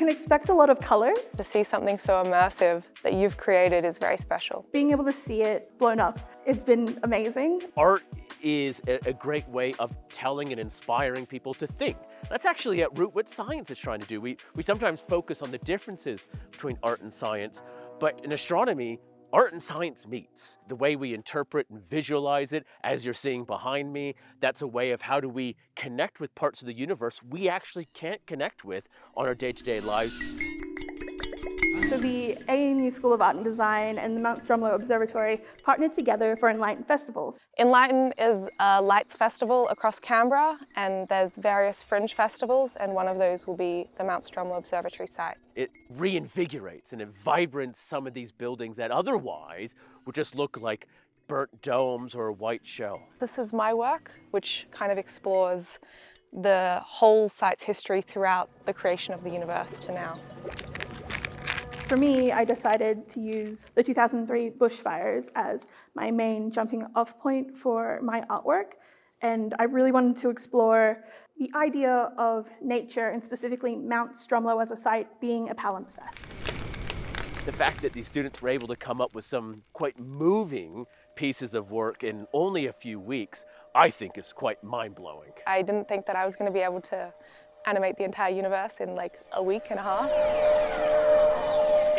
can expect a lot of colors. To see something so immersive that you've created is very special. Being able to see it blown up, it's been amazing. Art is a great way of telling and inspiring people to think. That's actually at root what science is trying to do. We sometimes focus on the differences between art and science, but in astronomy, art and science meets. The way we interpret and visualize it, as you're seeing behind me, that's a way of how do we connect with parts of the universe we actually can't connect with on our day-to-day lives. So the ANU School of Art and Design and the Mount Stromlo Observatory partnered together for Enlighten Festivals. Enlighten is a lights festival across Canberra, and there's various fringe festivals, and one of those will be the Mount Stromlo Observatory site. It reinvigorates and it vibrants some of these buildings that otherwise would just look like burnt domes or a white shell. This is my work, which kind of explores the whole site's history throughout the creation of the universe to now. For me, I decided to use the 2003 bushfires as my main jumping off point for my artwork. And I really wanted to explore the idea of nature, and specifically Mount Stromlo as a site, being a palimpsest. The fact that these students were able to come up with some quite moving pieces of work in only a few weeks, I think is quite mind-blowing. I didn't think that I was going to be able to animate the entire universe in like a week and a half.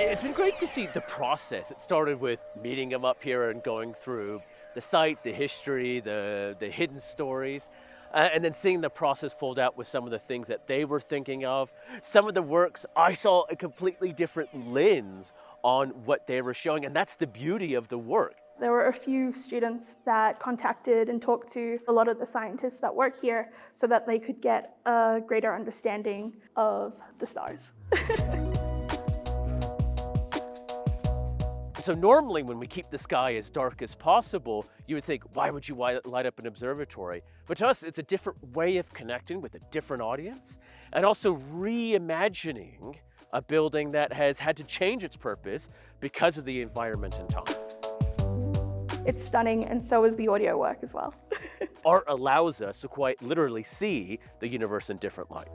It's been great to see the process. It started with meeting them up here and going through the site, the history, the hidden stories, and then seeing the process fold out with some of the things that they were thinking of. Some of the works, I saw a completely different lens on what they were showing, and that's the beauty of the work. There were a few students that contacted and talked to a lot of the scientists that work here so that they could get a greater understanding of the stars. So normally when we keep the sky as dark as possible, you would think, why would you light up an observatory? But to us, it's a different way of connecting with a different audience and also reimagining a building that has had to change its purpose because of the environment and time. It's stunning, and so is the audio work as well. Art allows us to quite literally see the universe in different light.